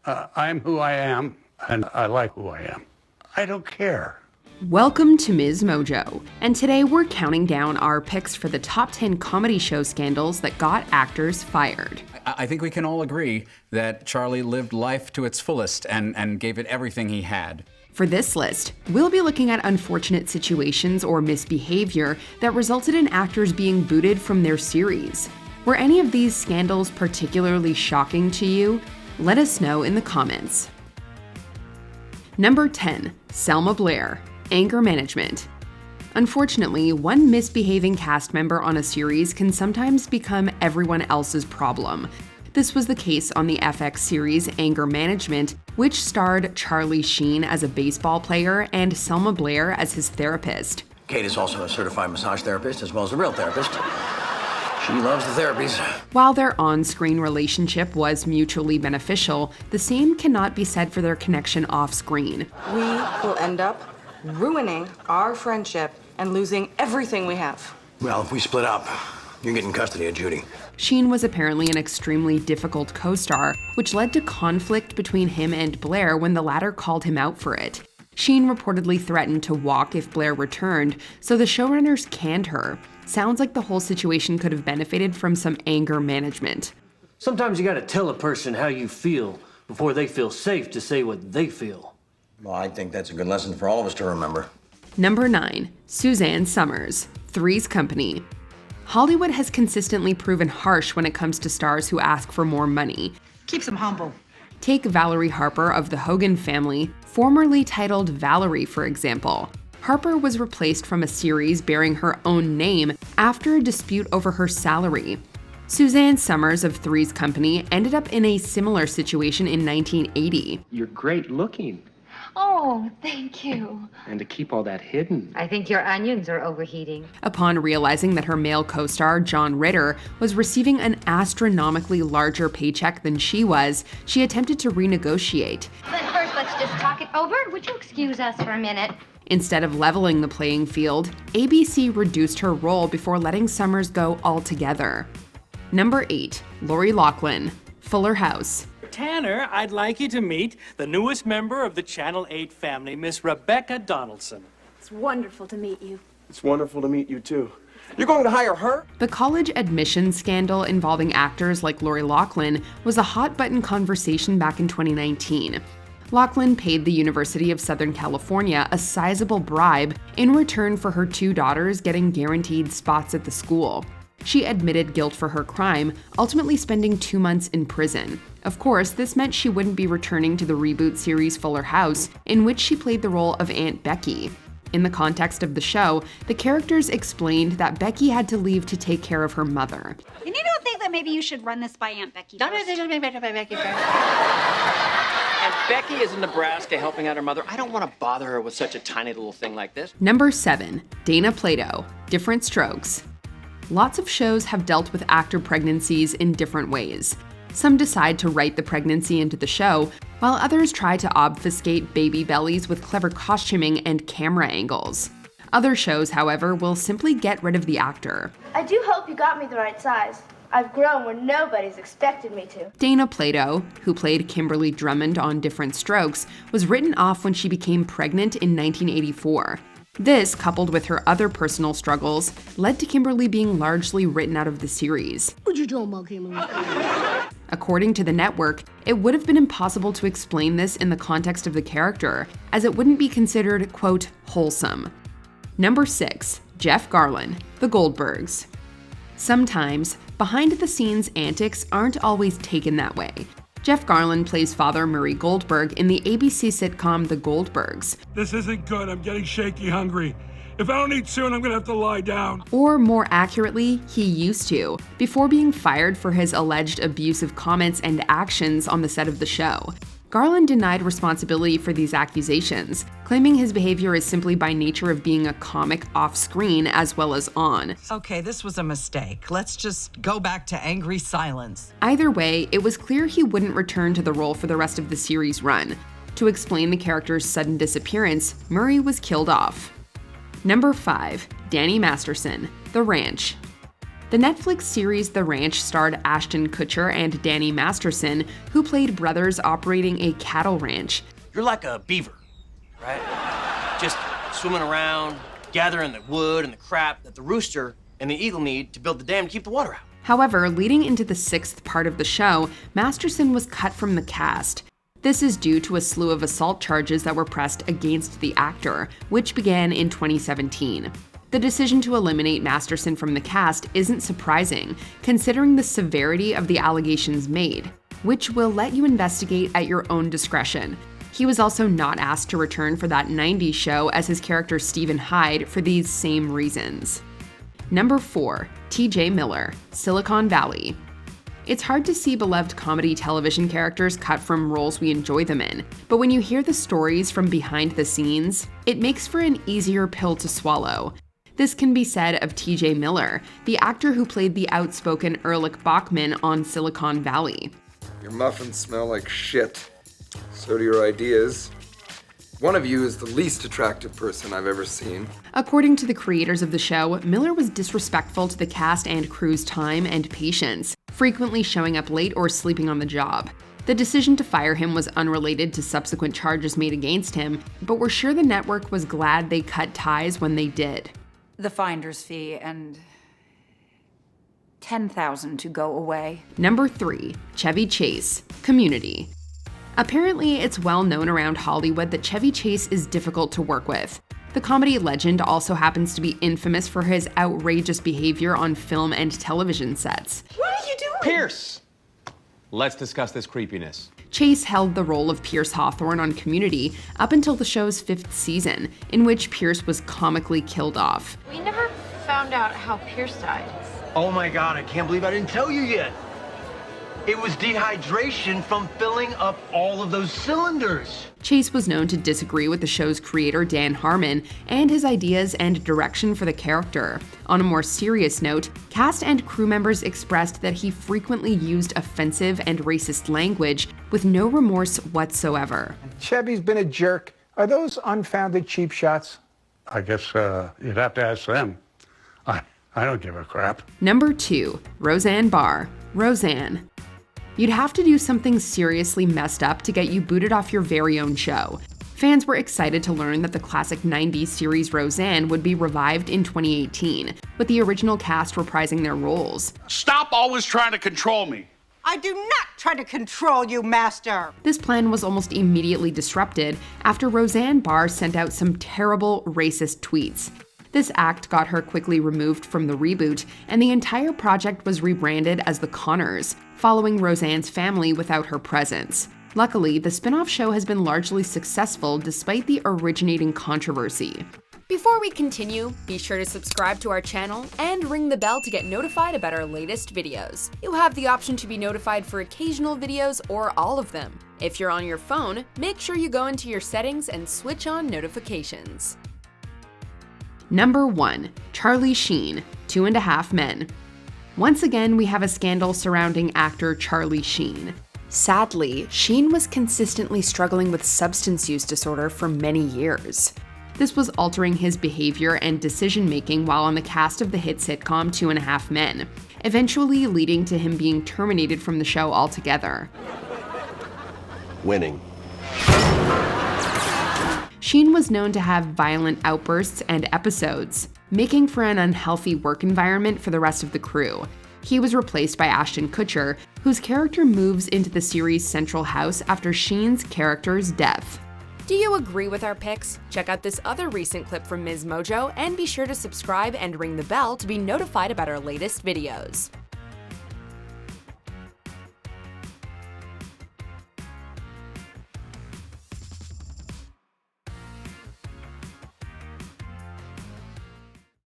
I'm who I am, and I like who I am. I don't care. Welcome to MsMojo, and today we're counting down our picks for the top 10 comedy show scandals that got actors fired. I think we can all agree that Charlie lived life to its fullest and gave it everything he had. For this list, we'll be looking at unfortunate situations or misbehavior that resulted in actors being booted from their series. Were any of these scandals particularly shocking to you? Let us know in the comments. Number 10. Selma Blair. Anger management. Unfortunately, one misbehaving cast member on a series can sometimes become everyone else's problem. This was the case on the FX series Anger Management, which starred Charlie Sheen as a baseball player and Selma Blair as his therapist. Kate is also a certified massage therapist as well as a real therapist. She loves the therapies. While their on-screen relationship was mutually beneficial, the same cannot be said for their connection off-screen. We will end up ruining our friendship and losing everything we have. Well, if we split up, you're getting custody of Judy. Sheen was apparently an extremely difficult co-star, which led to conflict between him and Blair when the latter called him out for it. Sheen reportedly threatened to walk if Blair returned, so the showrunners canned her. Sounds like the whole situation could have benefited from some anger management. Sometimes you gotta tell a person how you feel before they feel safe to say what they feel. Well, I think that's a good lesson for all of us to remember. Number 9. Suzanne Somers. Three's Company. Hollywood has consistently proven harsh when it comes to stars who ask for more money. Keeps them humble. Take Valerie Harper of the Hogan family, formerly titled Valerie, for example. Harper was replaced from a series bearing her own name after a dispute over her salary. Suzanne Somers of Three's Company ended up in a similar situation in 1980. You're great looking. Oh, thank you. And to keep all that hidden. I think your onions are overheating. Upon realizing that her male co-star, John Ritter, was receiving an astronomically larger paycheck than she was, she attempted to renegotiate. But first, let's just talk it over. Would you excuse us for a minute? Instead of leveling the playing field, ABC reduced her role before letting Somers go altogether. Number 8. Lori Loughlin. Fuller House. Tanner, I'd like you to meet the newest member of the Channel 8 family, Miss Rebecca Donaldson. It's wonderful to meet you. It's wonderful to meet you, too. You're going to hire her? The college admissions scandal involving actors like Lori Loughlin was a hot-button conversation back in 2019. Loughlin paid the University of Southern California a sizable bribe in return for her two daughters getting guaranteed spots at the school. She admitted guilt for her crime, ultimately spending 2 months in prison. Of course, this meant she wouldn't be returning to the reboot series Fuller House, in which she played the role of Aunt Becky. In the context of the show, the characters explained that Becky had to leave to take care of her mother. And you don't think that maybe you should run this by Aunt Becky first? Becky first. And Becky is in Nebraska helping out her mother. I don't want to bother her with such a tiny little thing like this. Number 7. Dana Plato. Different Strokes. Lots of shows have dealt with actor pregnancies in different ways. Some decide to write the pregnancy into the show, while others try to obfuscate baby bellies with clever costuming and camera angles. Other shows, however, will simply get rid of the actor. I do hope you got me the right size. I've grown where nobody's expected me to. Dana Plato, who played Kimberly Drummond on Different Strokes, was written off when she became pregnant in 1984. This, coupled with her other personal struggles, led to Kimberly being largely written out of the series. What you doing about Kimberly? According to the network, it would have been impossible to explain this in the context of the character, as it wouldn't be considered, quote, wholesome. Number 6. Jeff Garlin. The Goldbergs. Sometimes, behind-the-scenes antics aren't always taken that way. Jeff Garlin plays Father Murray Goldberg in the ABC sitcom The Goldbergs. This isn't good. I'm getting shaky hungry. If I don't eat soon, I'm gonna have to lie down. Or more accurately, he used to, before being fired for his alleged abusive comments and actions on the set of the show. Garland denied responsibility for these accusations, claiming his behavior is simply by nature of being a comic off-screen as well as on. Okay, this was a mistake. Let's just go back to angry silence. Either way, it was clear he wouldn't return to the role for the rest of the series run. To explain the character's sudden disappearance, Murray was killed off. Number 5. Danny Masterson. The Ranch. The Netflix series The Ranch starred Ashton Kutcher and Danny Masterson, who played brothers operating a cattle ranch. You're like a beaver, right? Just swimming around, gathering the wood and the crap that the rooster and the eagle need to build the dam to keep the water out. However, leading into the 6th part of the show, Masterson was cut from the cast. This is due to a slew of assault charges that were pressed against the actor, which began in 2017. The decision to eliminate Masterson from the cast isn't surprising, considering the severity of the allegations made, which will let you investigate at your own discretion. He was also not asked to return for that 90s show as his character Stephen Hyde for these same reasons. Number 4. T.J. Miller, Silicon Valley. It's hard to see beloved comedy television characters cut from roles we enjoy them in, but when you hear the stories from behind the scenes, it makes for an easier pill to swallow. This can be said of T.J. Miller, the actor who played the outspoken Erlich Bachman on Silicon Valley. Your muffins smell like shit. So do your ideas. One of you is the least attractive person I've ever seen. According to the creators of the show, Miller was disrespectful to the cast and crew's time and patience, frequently showing up late or sleeping on the job. The decision to fire him was unrelated to subsequent charges made against him, but we're sure the network was glad they cut ties when they did. The finder's fee and $10,000 to go away. Number 3. Chevy Chase, Community. Apparently, it's well known around Hollywood that Chevy Chase is difficult to work with. The comedy legend also happens to be infamous for his outrageous behavior on film and television sets. What are you doing? Pierce! Let's discuss this creepiness. Chase held the role of Pierce Hawthorne on Community up until the show's 5th season, in which Pierce was comically killed off. We never found out how Pierce died. Oh my God, I can't believe I didn't tell you yet. It was dehydration from filling up all of those cylinders. Chase was known to disagree with the show's creator Dan Harmon and his ideas and direction for the character. On a more serious note, cast and crew members expressed that he frequently used offensive and racist language with no remorse whatsoever. Chevy's been a jerk. Are those unfounded cheap shots? I guess you'd have to ask them. I don't give a crap. Number 2. Roseanne Barr, Roseanne. You'd have to do something seriously messed up to get you booted off your very own show. Fans were excited to learn that the classic 90s series Roseanne would be revived in 2018, with the original cast reprising their roles. Stop always trying to control me. I do not try to control you, Master. This plan was almost immediately disrupted after Roseanne Barr sent out some terrible racist tweets. This act got her quickly removed from the reboot, and the entire project was rebranded as The Connors, following Roseanne's family without her presence. Luckily, the spin-off show has been largely successful despite the originating controversy. Before we continue, be sure to subscribe to our channel and ring the bell to get notified about our latest videos. You'll have the option to be notified for occasional videos or all of them. If you're on your phone, make sure you go into your settings and switch on notifications. Number 1. Charlie Sheen, 2.5 Men. Once again, we have a scandal surrounding actor Charlie Sheen. Sadly, Sheen was consistently struggling with substance use disorder for many years. This was altering his behavior and decision-making while on the cast of the hit sitcom 2.5 Men, eventually leading to him being terminated from the show altogether. Winning. Sheen was known to have violent outbursts and episodes, making for an unhealthy work environment for the rest of the crew. He was replaced by Ashton Kutcher, whose character moves into the series' central house after Sheen's character's death. Do you agree with our picks? Check out this other recent clip from MsMojo and be sure to subscribe and ring the bell to be notified about our latest videos.